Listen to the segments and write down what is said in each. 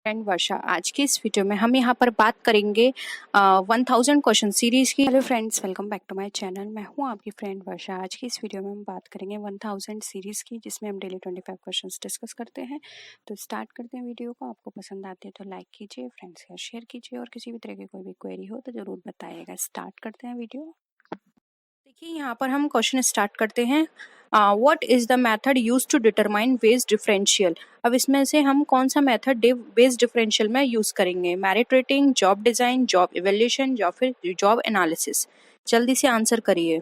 Friend वर्षा। आज की इस वीडियो में हम यहाँ पर बात करेंगे 1000 क्वेश्चन सीरीज की। Hello friends, welcome back to my channel. मैं हूँ आपकी फ्रेंड वर्षा। आज की इस वीडियो में हम बात करेंगे 1000 सीरीज की, जिसमें हम डेली 25 क्वेश्चंस डिस्कस करते हैं। तो स्टार्ट करते हैं वीडियो को। आपको पसंद आती है तो लाइक कीजिए, फ्रेंड्स के साथ शेयर कीजिए, और किसी भी तरह की कोई भी क्वेरी हो तो जरूर बताइएगा। स्टार्ट करते हैं वीडियो। देखिए, यहाँ पर हम क्वेश्चन स्टार्ट करते हैं। What is the method use to determine wage differential. अब इसमें से हम कौन सा मेथड वेज डिफरेंशियल में यूज करेंगे? Merit rating, job design, job evaluation, या फिर जॉब एनालिसिस? जल्दी से आंसर करिए।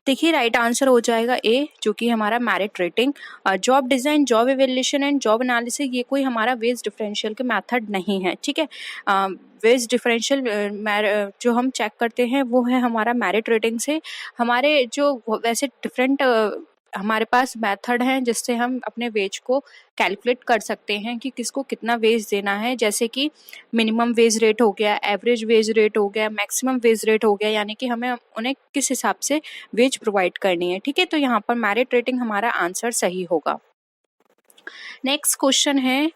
देखिए, राइट आंसर हो जाएगा ए, जो कि हमारा merit rating. Job design, job evaluation and job analysis ये कोई हमारा वेज डिफरेंशियल के मेथड नहीं है, ठीक है। वेज डिफरेंशियल जो हम चेक करते हैं वो है हमारा मेरिट रेटिंग से। हमारे जो वैसे डिफरेंट हमारे पास मेथड हैं जिससे हम अपने वेज को कैलकुलेट कर सकते हैं कि किसको कितना वेज देना है। जैसे कि मिनिमम वेज रेट हो गया, एवरेज वेज रेट हो गया, मैक्सिमम वेज रेट हो गया, यानी कि हमें उन्हें किस हिसाब से वेज प्रोवाइड करनी है, ठीक है। तो यहाँ पर मेरिट रेटिंग हमारा आंसर सही होगा। नेक्स्ट क्वेश्चन है,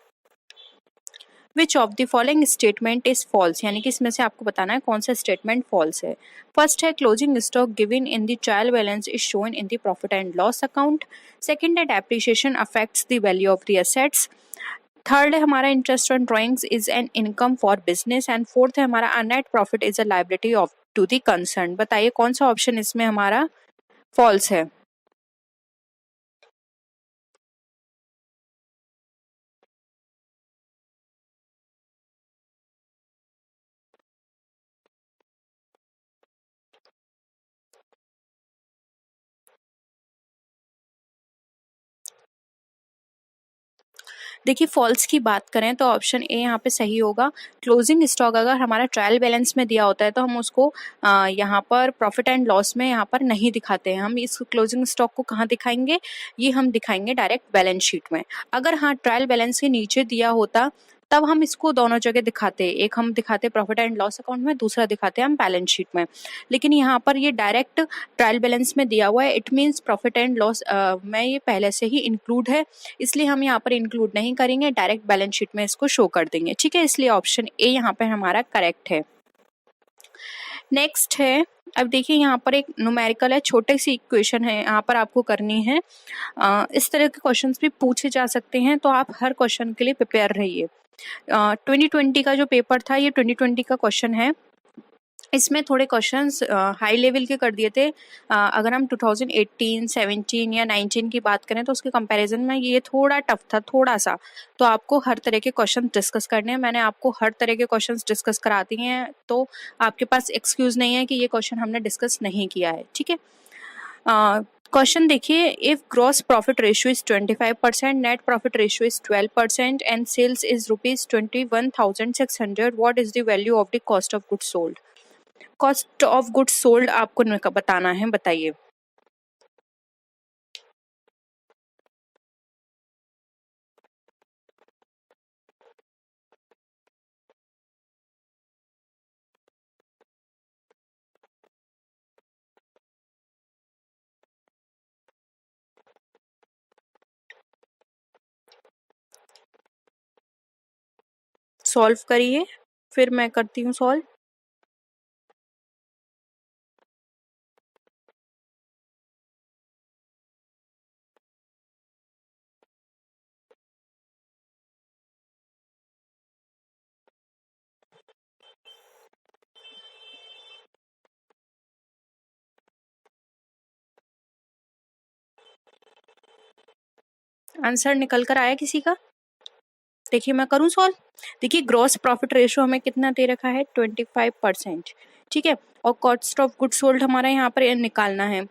which of the following statement is false, यानी कि इसमें से आपको बताना है कौन सा स्टेटमेंट फॉल्स है। फर्स्ट है, closing stock given in the trial balance is shown in the profit and loss account. Second है, depreciation affects the value of the assets. Third है हमारा, interest on drawings is an income for business. And fourth है हमारा, net profit is a liability of to the concern. बताइए कौन सा option इसमें हमारा फॉल्स है। देखिए, फॉल्स की बात करें तो ऑप्शन ए यहाँ पे सही होगा। क्लोजिंग स्टॉक अगर हमारा ट्रायल बैलेंस में दिया होता है तो हम उसको यहाँ पर प्रॉफिट एंड लॉस में यहाँ पर नहीं दिखाते हैं। हम इस क्लोजिंग स्टॉक को कहाँ दिखाएंगे? ये हम दिखाएंगे डायरेक्ट बैलेंस शीट में। अगर हाँ ट्रायल बैलेंस के नीचे दिया होता तब हम इसको दोनों जगह दिखाते, एक हम दिखाते प्रॉफिट एंड लॉस अकाउंट में, दूसरा दिखाते हम बैलेंस शीट में। लेकिन यहाँ पर ये डायरेक्ट ट्रायल बैलेंस में दिया हुआ है, it means profit and loss में ये पहले से ही इंक्लूड है, इसलिए हम यहाँ पर इंक्लूड नहीं करेंगे, डायरेक्ट बैलेंस शीट में इसको शो कर देंगे, ठीक है। इसलिए ऑप्शन ए यहाँ पर हमारा करेक्ट है। नेक्स्ट है, अब देखिए यहाँ पर एक न्यूमेरिकल है, छोटी सी इक्वेशन है, यहाँ पर आपको करनी है। इस तरह के क्वेश्चंस भी पूछे जा सकते हैं, तो आप हर क्वेश्चन के लिए प्रिपेयर रहिए। 2020 का जो पेपर था, ये 2020 का क्वेश्चन है। इसमें थोड़े क्वेश्चंस हाई लेवल के कर दिए थे। अगर हम 2018, 17 या 19 की बात करें तो उसके कंपैरिजन में ये थोड़ा टफ था, थोड़ा सा। तो आपको हर तरह के क्वेश्चन डिस्कस करने हैं। मैंने आपको हर तरह के क्वेश्चंस डिस्कस कराती हैं, तो आपके पास एक्सक्यूज नहीं है कि ये क्वेश्चन हमने डिस्कस नहीं किया है, ठीक है। क्वेश्चन देखिए, if gross profit ratio is 25%, net profit ratio is 12%, and sales is ₹21,600, what is the value of the cost of goods sold. Cost of goods sold आपको बताना है, बताइए। सॉल्व करिए, फिर मैं करती हूँ सॉल्व। आंसर निकल कर आया किसी का? देखिए, मैं करूं सॉल्व। देखिए, ग्रॉस प्रॉफिट रेशियो हमें कितना दे रखा है? 25%, ठीक है। और कॉस्ट ऑफ गुड्स सोल्ड हमारा यहाँ पर निकालना है।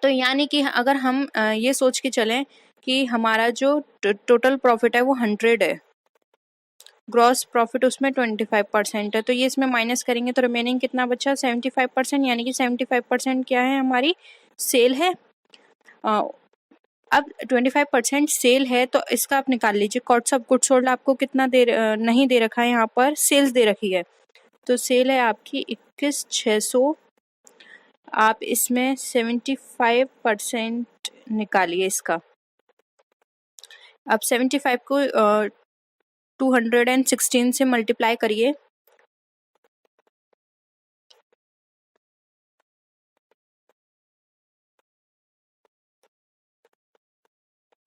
तो यानी कि अगर हम ये सोच के चलें कि हमारा जो टोटल प्रॉफिट है वो 100 है, ग्रॉस प्रॉफिट उसमें 25% है, तो ये इसमें माइनस करेंगे तो रिमेनिंग कितना बचा? 75%, यानी कि 75% क्या है? हमारी सेल है। अब 25% सेल है तो इसका आप निकाल लीजिए, कॉस्ट ऑफ गुड्स सोल्ड आपको कितना नहीं दे रखा है, यहाँ पर सेल्स दे रखी है, तो सेल है आपकी 21,600, आप इसमें 75% निकालिए इसका। अब 75 को 216 से मल्टीप्लाई करिए,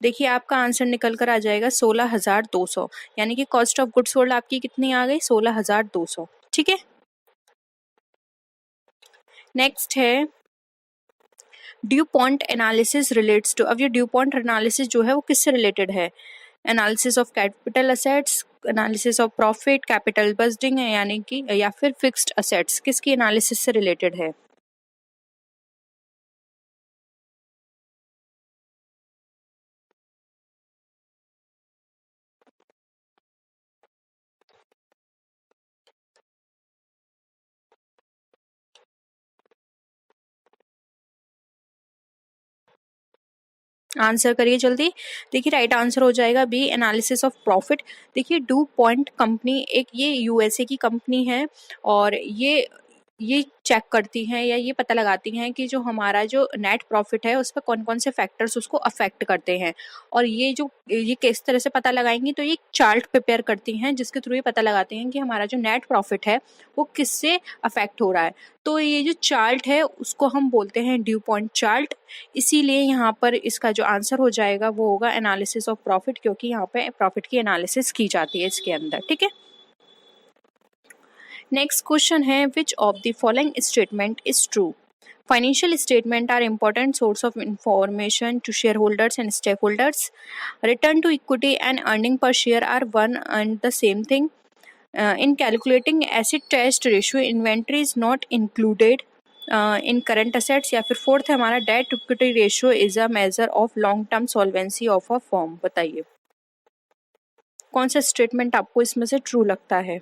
देखिए आपका आंसर निकल कर आ जाएगा 16,200, यानी कि कॉस्ट ऑफ गुड्स सोल्ड आपकी कितनी आ गई, 16,200। ठीक है, नेक्स्ट है Du Pont analysis relates to. अब ये ड्यू पॉइंट एनालिसिस जो है वो किससे रिलेटेड है, analysis of capital assets, analysis of profit, capital budgeting है, यानी कि या फिर फिक्स्ड असेट्स, किसकी एनालिसिस से रिलेटेड है। आंसर करिए जल्दी। देखिए राइट आंसर हो जाएगा बी, एनालिसिस ऑफ प्रॉफिट। देखिए डू पॉइंट कंपनी एक ये यूएसए की कंपनी है और ये चेक करती हैं या ये पता लगाती हैं कि जो हमारा जो नेट प्रॉफिट है उस पर कौन कौन से फैक्टर्स उसको अफेक्ट करते हैं, और ये किस तरह से पता लगाएंगी, तो ये चार्ट प्रिपेयर करती हैं जिसके थ्रू ये पता लगाती हैं कि हमारा जो नेट प्रॉफिट है वो किससे अफेक्ट हो रहा है। तो ये जो चार्ट है उसको हम बोलते हैं ड्यू पॉइंट चार्ट, इसीलिए यहाँ पर इसका जो आंसर हो जाएगा वो होगा एनालिसिस ऑफ प्रॉफिट, क्योंकि यहाँ पे प्रॉफिट की एनालिसिस की जाती है इसके अंदर। ठीक है, नेक्स्ट क्वेश्चन है which of the following statement is true. Financial statements are important source of information to shareholders and stakeholders. Return to equity and earning per share are one and the same thing. In calculating asset test ratio, inventory is not included in current assets. या फिर fourth है हमारा debt equity ratio is a measure of long term solvency of a firm. बताइए कौन सा statement आपको इसमें से ट्रू लगता है।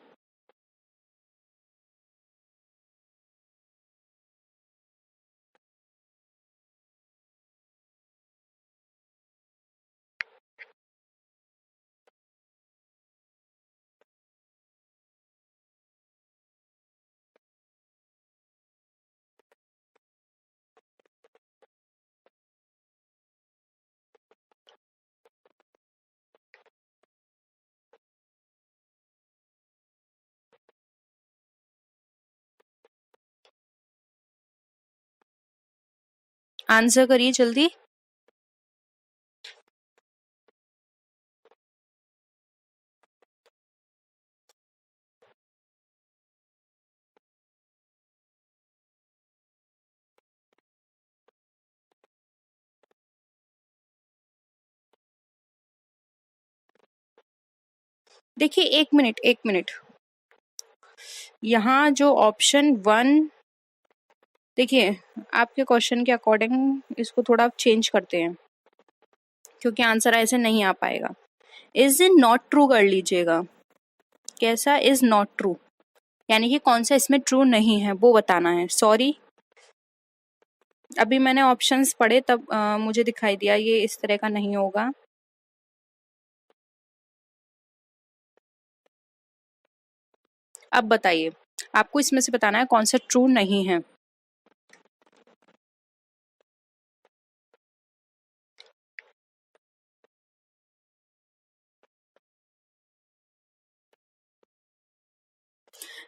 आंसर करिए जल्दी। देखिए एक मिनट, यहाँ जो ऑप्शन वन, देखिए आपके क्वेश्चन के अकॉर्डिंग इसको थोड़ा चेंज करते हैं क्योंकि आंसर ऐसे नहीं आ पाएगा। इज नॉट ट्रू कर लीजिएगा। कैसा इज नॉट ट्रू, यानी कि कौन सा इसमें ट्रू नहीं है वो बताना है। सॉरी, अभी मैंने ऑप्शंस पढ़े तब मुझे दिखाई दिया ये इस तरह का नहीं होगा। अब बताइए आपको इसमें से बताना है कौन सा ट्रू नहीं है।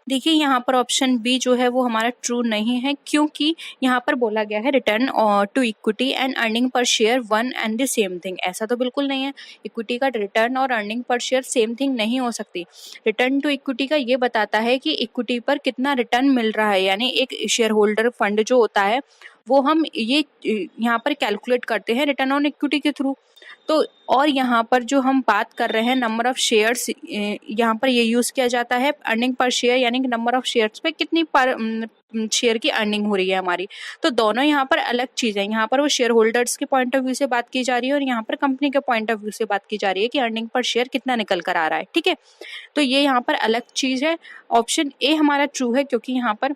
देखिए यहाँ पर ऑप्शन बी जो है वो हमारा ट्रू नहीं है, क्योंकि यहाँ पर बोला गया है return to equity and earning per share one and the same thing. ऐसा तो बिल्कुल नहीं है, इक्विटी का रिटर्न और earning per share same thing नहीं हो सकती। रिटर्न टू इक्विटी का ये बताता है कि इक्विटी पर कितना रिटर्न मिल रहा है, यानी एक शेयर होल्डर फंड जो होता है वो हम ये यहाँ पर कैलकुलेट करते हैं रिटर्न ऑन इक्विटी के थ्रू। तो और यहाँ पर जो हम बात कर रहे हैं नंबर ऑफ शेयर्स, यहाँ पर ये यूज़ किया जाता है अर्निंग पर शेयर, यानी कि नंबर ऑफ शेयर्स पे कितनी पर शेयर की अर्निंग हो रही है हमारी। तो दोनों यहाँ पर अलग चीज़ है, यहाँ पर वो शेयर होल्डर्स के पॉइंट ऑफ व्यू से बात की जा रही है और यहाँ पर कंपनी के पॉइंट ऑफ व्यू से बात की जा रही है कि अर्निंग पर शेयर कितना निकल कर आ रहा है। ठीक है, तो ये यहाँ पर अलग चीज़ है। ऑप्शन ए हमारा ट्रू है क्योंकि यहाँ पर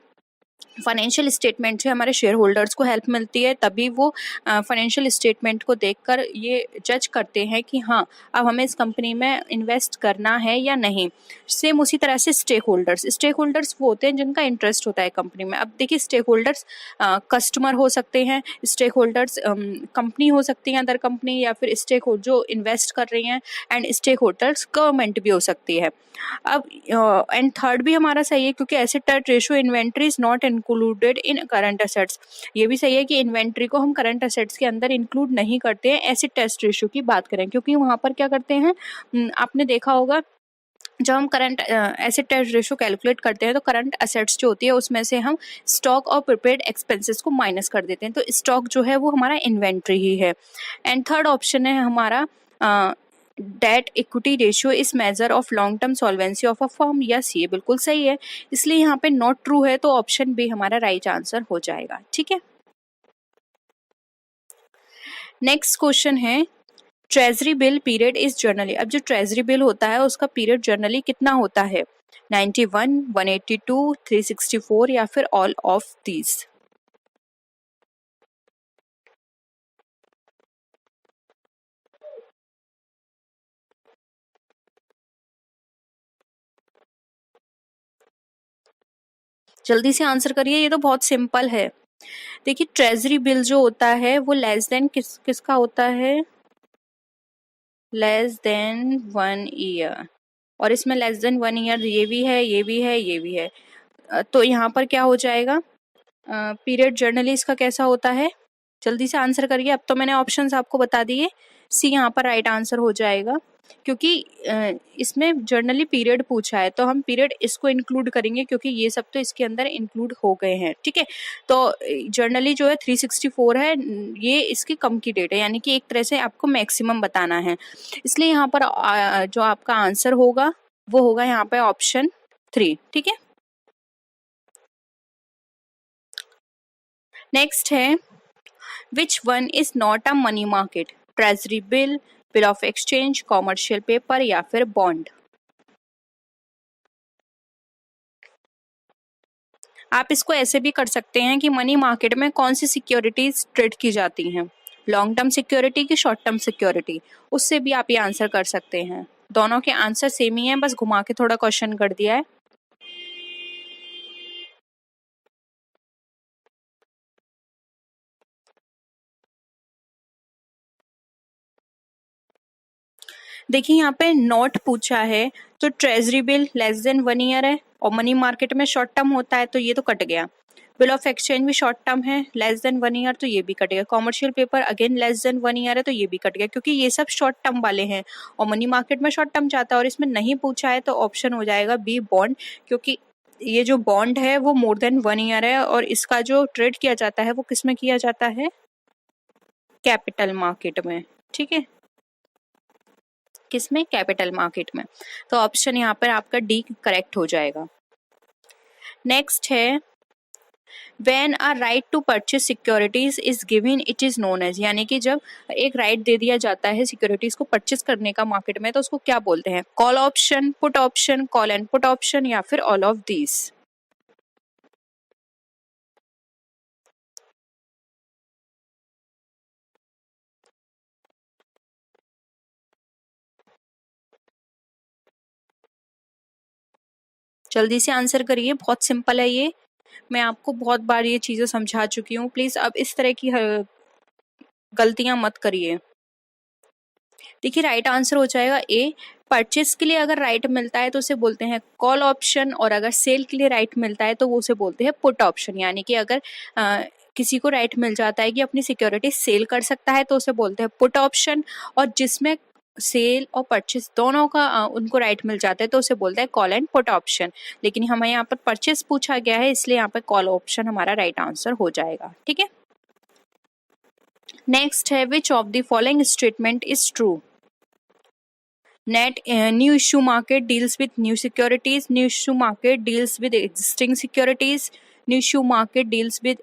फाइनेंशियल स्टेटमेंट से हमारे शेयर होल्डर्स को हेल्प मिलती है, तभी वो फाइनेंशियल स्टेटमेंट को देखकर ये जज करते हैं कि हाँ अब हमें इस कंपनी में इन्वेस्ट करना है या नहीं। सेम उसी तरह से स्टेक होल्डर्स वो होते हैं जिनका इंटरेस्ट होता है कंपनी में। अब देखिए स्टेक होल्डर्स कस्टमर हो सकते हैं, स्टेक होल्डर्स कंपनी हो सकती हैं अदर कंपनी, या फिर स्टेक जो इन्वेस्ट कर रही हैं, एंड स्टेक होल्डर्स गवर्नमेंट भी हो सकती है। अब एंड थर्ड भी हमारा सही है क्योंकि asset turn ratio inventory is not included in current assets. ये भी सही है कि इन्वेंट्री को हम करंट असेट्स के अंदर इंक्लूड नहीं करते हैं एसिड टेस्ट रेशियो की बात करें, क्योंकि वहाँ पर क्या करते हैं, आपने देखा होगा जब हम current asset test ratio calculate करते हैं तो करंट असेट्स जो होती है उसमें से हम स्टॉक और प्रीपेड एक्सपेंसेस को माइनस कर देते हैं, तो स्टॉक जो है वो हमारा इन्वेंट्री ही है। एंड थर्ड ऑप्शन है हमारा debt equity ratio is measure of long term solvency of a firm. Yes ये बिल्कुल सही है, इसलिए यहाँ पे नॉट ट्रू है, तो ऑप्शन बी हमारा राइट आंसर हो जाएगा। ठीक है, नेक्स्ट क्वेश्चन है treasury bill period is generally. अब जो ट्रेजरी बिल होता है उसका पीरियड जर्नली कितना होता है, 91, 182, 364 या फिर ऑल ऑफ दीज। जल्दी से आंसर करिए, ये तो बहुत सिंपल है। देखिए ट्रेजरी बिल जो होता है वो लेस देन किसका होता है, लेस देन 1 ईयर, और इसमें लेस देन 1 ईयर ये भी है, ये भी है, ये भी है। तो यहाँ पर क्या हो जाएगा, पीरियड जर्नली इसका कैसा होता है, जल्दी से आंसर करिए। अब तो मैंने ऑप्शंस आपको बता दिए, सी यहाँ पर राइट आंसर हो जाएगा, क्योंकि इसमें जर्नली पीरियड पूछा है तो हम पीरियड इसको इंक्लूड करेंगे क्योंकि ये सब तो इसके अंदर इंक्लूड हो गए हैं। ठीक है, तो जर्नली जो है 364 है, ये इसकी कम की डेट है, यानी कि एक तरह से आपको मैक्सिमम बताना है, इसलिए यहाँ पर जो आपका आंसर होगा वो होगा यहाँ पे ऑप्शन 3। ठीक है, नेक्स्ट है which one is not a money market, treasury bill, bill of exchange, commercial paper या फिर बॉन्ड। आप इसको ऐसे भी कर सकते हैं कि मनी मार्केट में कौन सी सिक्योरिटीज ट्रेड की जाती हैं, लॉन्ग टर्म सिक्योरिटी की शॉर्ट टर्म सिक्योरिटी, उससे भी आप ये आंसर कर सकते हैं। दोनों के आंसर सेम ही है, बस घुमा के थोड़ा क्वेश्चन कर दिया है। देखिए यहाँ पे नोट पूछा है तो treasury bill less than 1 year है और मनी मार्केट में शॉर्ट टर्म होता है तो ये तो कट गया। बिल ऑफ एक्सचेंज भी शॉर्ट टर्म है लेस देन 1 ईयर तो ये भी कट गया। Commercial paper again less than 1 year है तो ये भी कट गया, क्योंकि ये सब शॉर्ट टर्म वाले हैं और मनी मार्केट में शॉर्ट टर्म जाता है और इसमें नहीं पूछा है, तो ऑप्शन हो जाएगा बी बॉन्ड, क्योंकि ये जो बॉन्ड है वो मोर देन 1 ईयर है और इसका जो ट्रेड किया जाता है वो किस में किया जाता है, कैपिटल मार्केट में। ठीक है, किसमें, कैपिटल मार्केट में, तो ऑप्शन यहाँ पर आपका डी करेक्ट हो जाएगा। नेक्स्ट है when a right to purchase securities is given it is known as, यानी कि जब एक राइट दे दिया जाता है सिक्योरिटीज को परचेज करने का मार्केट में तो उसको क्या बोलते हैं, call option, put option, call and put option या फिर ऑल ऑफ दीज। जल्दी से आंसर करिए, बहुत सिंपल है ये, मैं आपको बहुत बार ये चीजें समझा चुकी हूँ, प्लीज अब इस तरह की गलतियां मत करिए। देखिए राइट आंसर हो जाएगा ए, परचेस के लिए अगर राइट मिलता है तो उसे बोलते हैं कॉल ऑप्शन, और अगर सेल के लिए राइट मिलता है तो वो उसे बोलते हैं पुट ऑप्शन, यानी कि अगर किसी को राइट मिल जाता है कि अपनी सिक्योरिटी सेल कर सकता है तो उसे बोलते हैं पुट ऑप्शन, और जिसमें सेल और परचेस दोनों का उनको राइट मिल जाता है तो उसे बोलते हैं कॉल एंड पुट ऑप्शन। लेकिन हमें यहाँ पर परचेस पूछा गया है इसलिए यहाँ पर कॉल ऑप्शन हमारा राइट आंसर हो जाएगा। ठीक है, नेक्स्ट है which of the following statement is true, Net new issue market deals with new securities, new issue market deals with existing securities, new issue market deals with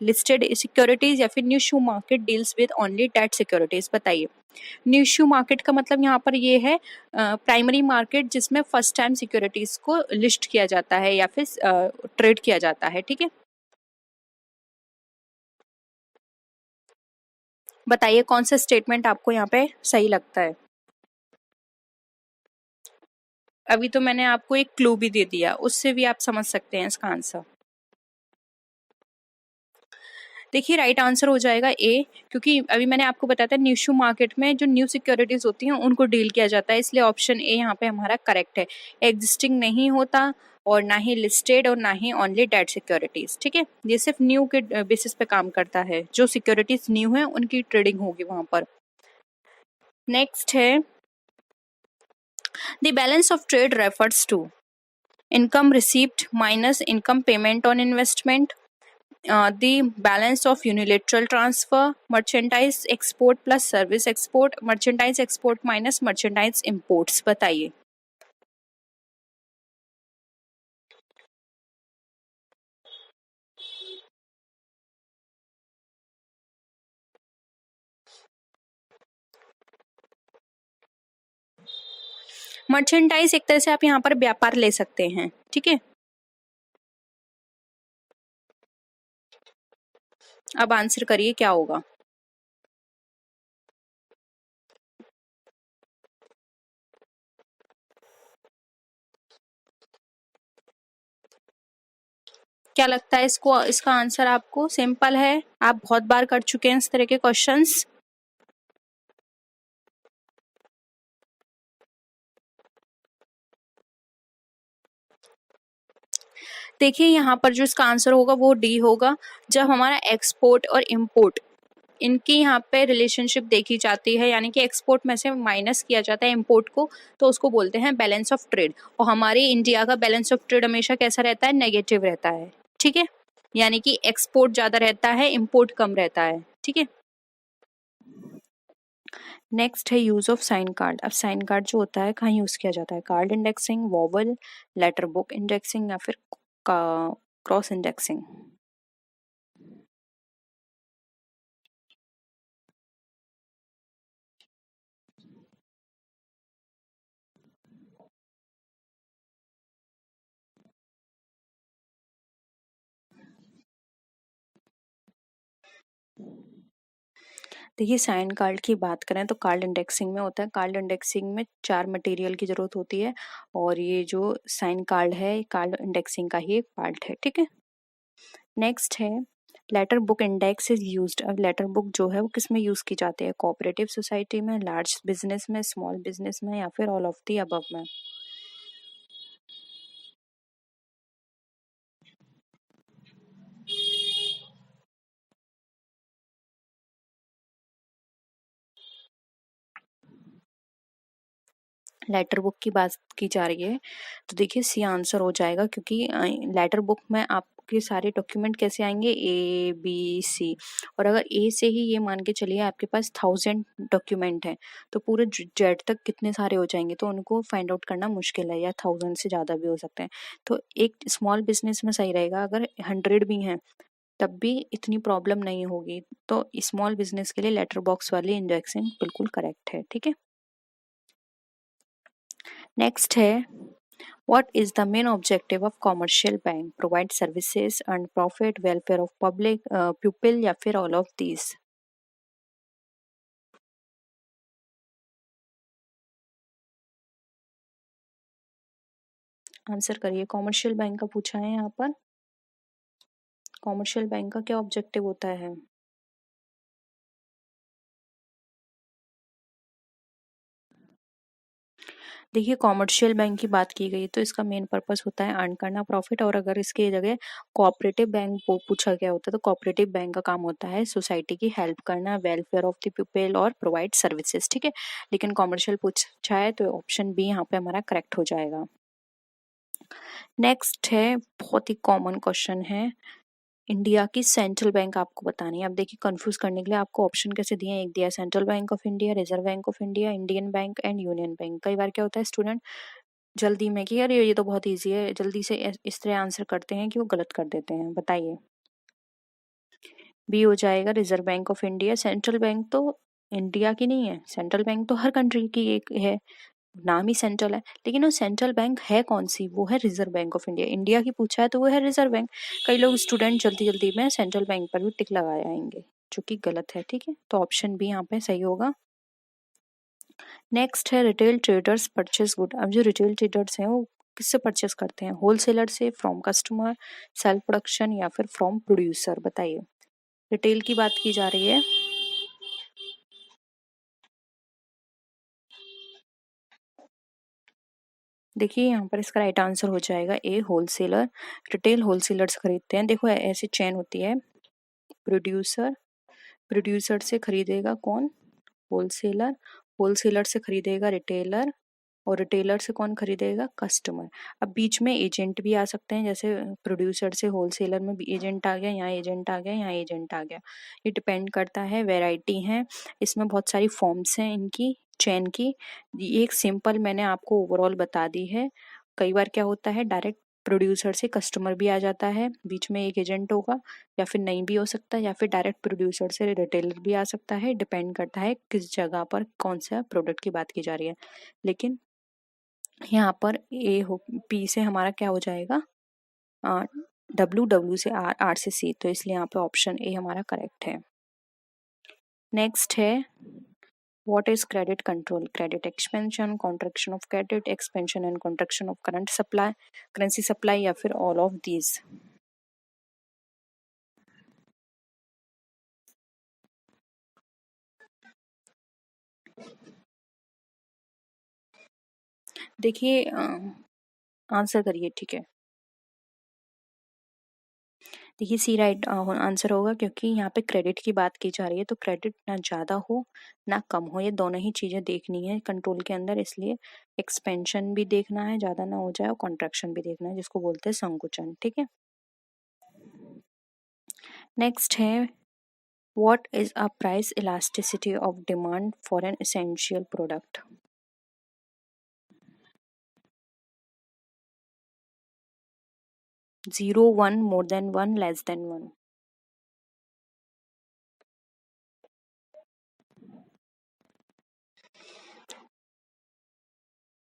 listed securities या फिर new issue market deals with only debt securities, बताइए। New issue market का मतलब यहाँ पर ये है primary market जिसमें फर्स्ट टाइम सिक्योरिटीज को लिस्ट किया जाता है या फिर ट्रेड किया जाता है, ठीक है। बताइए कौन सा स्टेटमेंट आपको यहाँ पे सही लगता है। अभी तो मैंने आपको एक क्लू भी दे दिया, उससे भी आप समझ सकते हैं इसका आंसर। देखिए राइट आंसर हो जाएगा ए, क्योंकि अभी मैंने आपको बताया था न्यू इश्यू मार्केट में जो न्यू सिक्योरिटीज होती हैं उनको डील किया जाता है, इसलिए ऑप्शन ए यहाँ पे हमारा करेक्ट है। एग्जिस्टिंग नहीं होता और ना ही लिस्टेड और ना ही ओनली डेट सिक्योरिटीज, ठीक है। ये सिर्फ न्यू के बेसिस पे काम करता है, जो सिक्योरिटीज न्यू है उनकी ट्रेडिंग होगी वहां पर। नेक्स्ट है the balance of trade refers to income receipt minus income payment on investment, the balance of unilateral transfer, merchandise export plus service export, merchandise export minus merchandise imports। बताइए। Merchandise एक तरह से आप यहाँ पर व्यापार ले सकते हैं, ठीक है। अब आंसर करिए क्या होगा। क्या लगता है इसको, इसका आंसर आपको सिंपल है, आप बहुत बार कर चुके हैं इस तरह के क्वेश्चंस। देखिए यहाँ पर जो इसका आंसर होगा वो डी होगा। जब हमारा एक्सपोर्ट और इंपोर्ट इनकी यहाँ पे रिलेशनशिप देखी जाती है, यानी कि एक्सपोर्ट में से माइनस किया जाता है इंपोर्ट को, तो उसको बोलते हैं बैलेंस ऑफ ट्रेड। और हमारे इंडिया का बैलेंस ऑफ ट्रेड हमेशा कैसा रहता है, नेगेटिव रहता है, ठीक है। यानी कि एक्सपोर्ट ज्यादा रहता है, इंपोर्ट कम रहता है, ठीक है। नेक्स्ट है यूज ऑफ साइन कार्ड। अब साइन कार्ड जो होता है कहाँ यूज किया जाता है, card indexing, vowel, letter book indexing या फिर क्रॉस इंडेक्सिंग। देखिए साइन कार्ड की बात करें तो कार्ड इंडेक्सिंग में होता है। कार्ड इंडेक्सिंग में 4 मटेरियल की जरूरत होती है और ये जो साइन कार्ड है कार्ड इंडेक्सिंग का ही एक पार्ट है, ठीक है। नेक्स्ट है letter book index is used. अब लेटर बुक जो है वो किस में यूज की जाती है, कोऑपरेटिव सोसाइटी में, लार्ज बिजनेस में, स्मॉल बिजनेस में या फिर ऑल ऑफ दी अबव में। लेटर बुक की बात की जा रही है तो देखिए सी आंसर हो जाएगा, क्योंकि लेटर बुक में आपके सारे डॉक्यूमेंट कैसे आएंगे, ए बी सी। और अगर ए से ही ये मान के चलिए आपके पास 1000 डॉक्यूमेंट है तो पूरे जेड तक कितने सारे हो जाएंगे, तो उनको फाइंड आउट करना मुश्किल है, या 1000 से ज़्यादा भी हो सकते हैं। तो एक स्मॉल बिजनेस में सही रहेगा, अगर 100 भी हैं तब भी इतनी प्रॉब्लम नहीं होगी। तो स्मॉल बिजनेस के लिए लेटर बॉक्स वाली इंडेक्सिंग बिल्कुल करेक्ट है, ठीक है। नेक्स्ट है what is the main objective of commercial bank, provide services, earn profit, welfare of public pupil या फिर all of these। आंसर करिए। कॉमर्शियल बैंक का पूछा है यहाँ पर, कॉमर्शियल बैंक का क्या ऑब्जेक्टिव होता है। देखिए कॉमर्शियल बैंक की बात की गई तो इसका मेन पर्पस होता है अर्न करना प्रॉफिट, और अगर इसके जगह कोऑपरेटिव बैंक पूछा गया होता है तो कोऑपरेटिव बैंक का काम होता है सोसाइटी की हेल्प करना, वेलफेयर ऑफ द पीपल और प्रोवाइड सर्विसेज, ठीक है। लेकिन कॉमर्शियल पूछा है तो ऑप्शन बी यहाँ पे हमारा करेक्ट हो जाएगा। नेक्स्ट है बहुत ही कॉमन क्वेश्चन है, इंडिया की सेंट्रल बैंक आपको बतानी है। अब देखिए कंफ्यूज करने के लिए आपको ऑप्शन कैसे दिए हैं, एक दिया central bank of India, reserve bank of India, Indian bank and union bank. कई बार क्या होता है स्टूडेंट जल्दी में कि यार ये तो बहुत इजी है, जल्दी से इस तरह आंसर करते हैं कि वो गलत कर देते हैं। बताइए। बी हो जाएगा reserve bank of India. Central bank तो इंडिया की नहीं है, सेंट्रल बैंक तो हर कंट्री की एक है, नाम ही सेंट्रल है, लेकिन वो सेंट्रल बैंक है कौन सी, वो है reserve bank of India. India की पूछा है तो वो है रिजर्व बैंक। कई लोग स्टूडेंट जल्दी जल्दी में सेंट्रल बैंक पर भी टिक लगाए आएंगे, जो कि गलत है, ठीक है। तो ऑप्शन बी यहाँ पे सही होगा। नेक्स्ट है रिटेल ट्रेडर्स परचेस गुड। अब जो रिटेल ट्रेडर्स हैं वो किससे परचेस करते हैं, होलसेलर से, फ्रॉम कस्टमर, सेल्फ प्रोडक्शन या फिर फ्रॉम प्रोड्यूसर, बताइए। रिटेल की बात की जा रही है। देखिए यहाँ पर इसका राइट आंसर हो जाएगा ए, होलसेलर। रिटेल होलसेलर्स खरीदते हैं। देखो ऐसी चेन होती है, प्रोड्यूसर, प्रोड्यूसर से खरीदेगा कौन, होलसेलर, होलसेलर से खरीदेगा रिटेलर, और रिटेलर से कौन खरीदेगा, कस्टमर। अब बीच में एजेंट भी आ सकते हैं, जैसे प्रोड्यूसर से होलसेलर में भी एजेंट आ गया, यहाँ एजेंट आ गया, यहाँ एजेंट आ गया। ये डिपेंड करता है, वैरायटी है इसमें, बहुत सारी फॉर्म्स हैं इनकी चेन की। ये एक सिंपल मैंने आपको ओवरऑल बता दी है। कई बार क्या होता है, डायरेक्ट प्रोड्यूसर से कस्टमर भी आ जाता है, बीच में एक एजेंट होगा, या फिर नहीं भी हो सकता, या फिर डायरेक्ट प्रोड्यूसर से रिटेलर भी आ सकता है। डिपेंड करता है किस जगह पर कौन सा प्रोडक्ट की बात की जा रही है। लेकिन यहाँ पर ए हो, पी से हमारा क्या हो जाएगा, डब्ल्यू, डब्ल्यू से आर, आर से सी, तो इसलिए यहाँ पे ऑप्शन ए हमारा करेक्ट है। नेक्स्ट है what is credit control, credit expansion, contraction of credit, expansion and contraction of current supply, currency supply, या फिर ऑल ऑफ दीज। देखिए आंसर करिए, ठीक है। देखिए सी राइट आंसर होगा, क्योंकि यहाँ पे क्रेडिट की बात की जा रही है, तो क्रेडिट ना ज़्यादा हो ना कम हो, ये दोनों ही चीज़ें देखनी है कंट्रोल के अंदर, इसलिए एक्सपेंशन भी देखना है, ज़्यादा ना हो जाए, और कॉन्ट्रैक्शन भी देखना है, जिसको बोलते हैं संकुचन, ठीक है। नेक्स्ट है what is a price elasticity of demand for an essential product. 0, 1, more than 1, less than 1।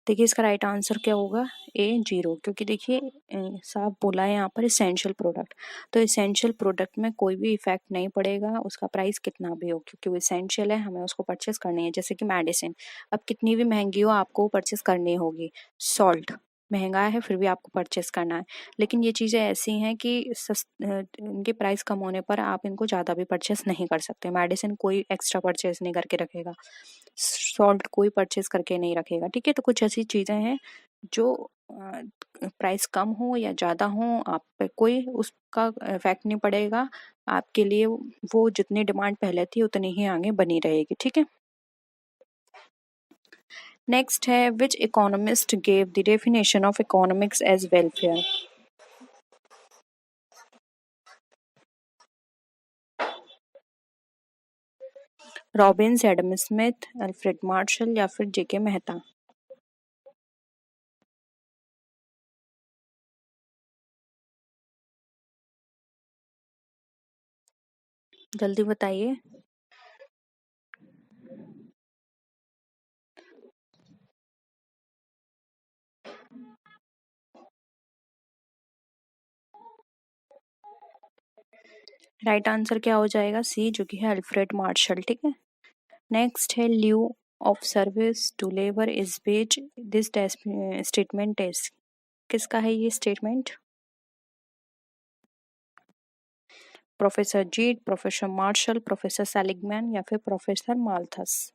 देखिए इसका राइट आंसर क्या होगा, ए, 0, क्योंकि देखिए साफ बोला है यहाँ पर इसेंशियल प्रोडक्ट, तो इसेंशियल प्रोडक्ट में कोई भी इफेक्ट नहीं पड़ेगा उसका प्राइस कितना भी हो, क्योंकि वो इसेंशियल है, हमें उसको परचेस करनी है। जैसे कि मेडिसिन, अब कितनी भी महंगी हो आपको परचेस करनी होगी। सॉल्ट महंगा है फिर भी आपको परचेस करना है, लेकिन ये चीज़ें ऐसी हैं कि इनके प्राइस कम होने पर आप इनको ज़्यादा भी परचेस नहीं कर सकते। मेडिसिन कोई एक्स्ट्रा परचेस नहीं करके रखेगा, सॉल्ट कोई परचेस करके नहीं रखेगा, ठीक है। तो कुछ ऐसी चीज़ें हैं जो प्राइस कम हो या ज़्यादा हो आप पे कोई उसका इफेक्ट नहीं पड़ेगा, आपके लिए वो जितनी डिमांड पहले थी उतनी ही आगे बनी रहेगी, ठीक है। नेक्स्ट है which economist gave the definition of economics as welfare. Robbins, Adam Smith, Alfred Marshall, या फिर जेके मेहता। जल्दी बताइए। राइट आंसर क्या हो जाएगा, सी, जो कि है अल्फ्रेड मार्शल, ठीक है। नेक्स्ट है value of service to labour is wage, this statement is, किसका है ये statement, professor Gide, professor Marshall, professor Seligman, या फिर प्रोफेसर माल्थस।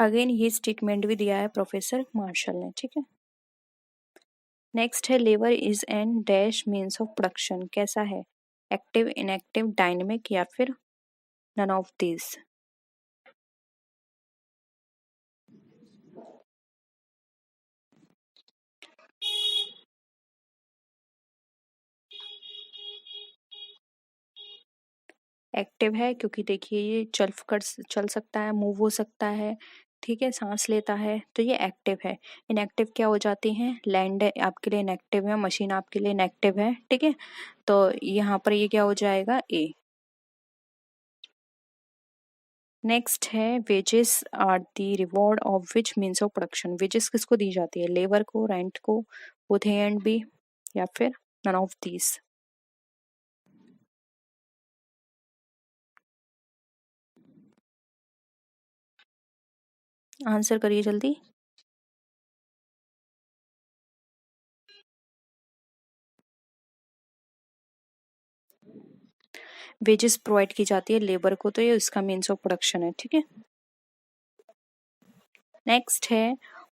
अगेन ये स्टेटमेंट भी दिया है प्रोफेसर मार्शल ने, ठीक है। नेक्स्ट है labour is an dash means of production, कैसा है, एक्टिव, इनएक्टिव, डायनेमिक, या फिर नन ऑफ दिस। एक्टिव है, क्योंकि देखिए ये चल सकता है, मूव हो सकता है, ठीक है, सांस लेता है, तो ये एक्टिव है। इनएक्टिव क्या हो जाती हैं? लैंड आपके लिए इनएक्टिव है, मशीन आपके लिए इनएक्टिव है, ठीक है। तो यहाँ पर ये क्या हो जाएगा? ए। नेक्स्ट है wages are the reward of which means of production. Wages किसको दी जाती है? लेबर को, रेंट को, बोथ ए एंड बी, या फिर नन ऑफ दीज। आंसर करिए जल्दी। वेजेस प्रोवाइड की जाती है लेबर को, तो ये इसका मीन्स ऑफ प्रोडक्शन है, ठीक है। नेक्स्ट है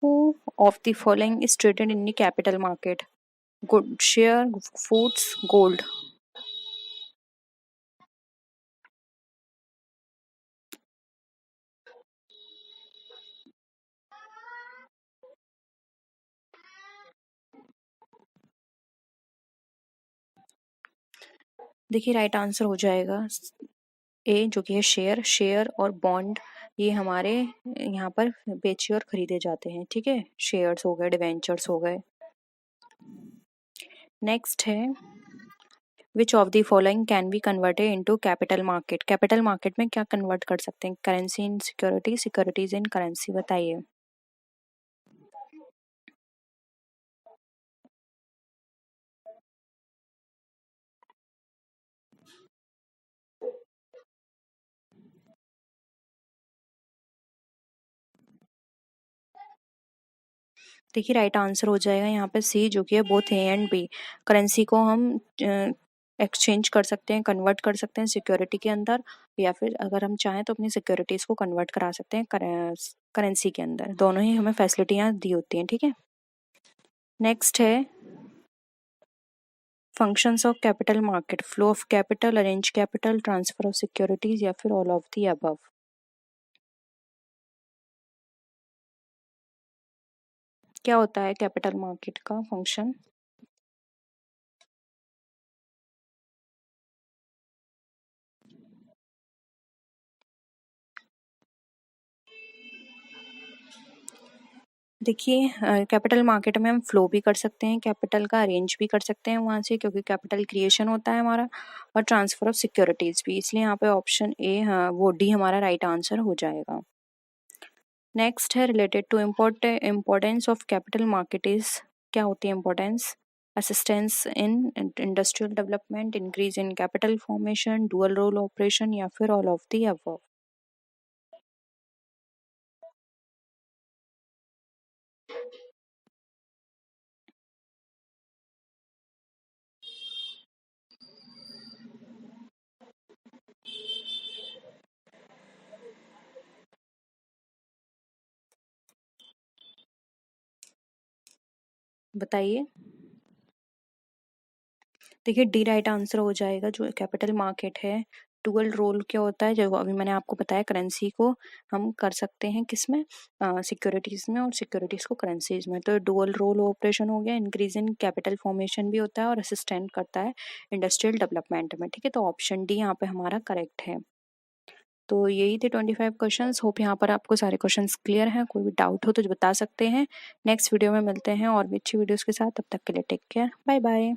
who of the following is traded in the capital market? Good share, foods, gold. देखिए राइट आंसर हो जाएगा ए, जो कि है शेयर। शेयर और बॉन्ड ये हमारे यहाँ पर बेचे और खरीदे जाते हैं, ठीक है। शेयर्स हो गए, डिवेंचर्स हो गए। नेक्स्ट है which of the following can be converted into capital market? Capital market में क्या कन्वर्ट कर सकते हैं? Currency in security, securities in currency. बताइए। देखिए राइट आंसर हो जाएगा यहाँ पे सी, जो कि है both A and B. Currency को हम एक्सचेंज कर सकते हैं, कन्वर्ट कर सकते हैं सिक्योरिटी के अंदर, या फिर अगर हम चाहें तो अपनी सिक्योरिटीज को कन्वर्ट करा सकते हैं करेंसी के अंदर। दोनों ही हमें फैसिलिटियाँ दी होती हैं, ठीक है। नेक्स्ट है functions of capital market. Flow of capital, arrange capital, transfer of securities, या फिर ऑल ऑफ दी अबव। क्या होता है कैपिटल मार्केट का फंक्शन? देखिए कैपिटल मार्केट में हम फ्लो भी कर सकते हैं, कैपिटल का अरेंज भी कर सकते हैं वहाँ से, क्योंकि कैपिटल क्रिएशन होता है हमारा, और ट्रांसफर ऑफ सिक्योरिटीज भी। इसलिए यहाँ पे ऑप्शन ए, हाँ, वो डी हमारा राइट आंसर हो जाएगा। नेक्स्ट है related to importance of capital market is. क्या होती है importance? Assistance in industrial development, increase in capital formation, dual role operation, या फिर ऑल ऑफ दी अबव। बताइए। देखिए डी राइट आंसर हो जाएगा। जो कैपिटल मार्केट है, डुअल रोल क्या होता है, जो अभी मैंने आपको बताया, करेंसी को हम कर सकते हैं किसमें? सिक्योरिटीज में, और सिक्योरिटीज को करेंसीज में। तो डुअल रोल ऑपरेशन हो गया, इंक्रीज इन कैपिटल फॉर्मेशन भी होता है, और असिस्टेंट करता है इंडस्ट्रियल डेवलपमेंट में, ठीक है। तो ऑप्शन डी यहाँ पे हमारा करेक्ट है। तो यही थे 25 क्वेश्चंस। होप यहाँ पर आपको सारे क्वेश्चंस क्लियर हैं। कोई भी डाउट हो तो बता सकते हैं। नेक्स्ट वीडियो में मिलते हैं और भी अच्छी वीडियोस के साथ। तब तक के लिए टेक केयर, बाय बाय।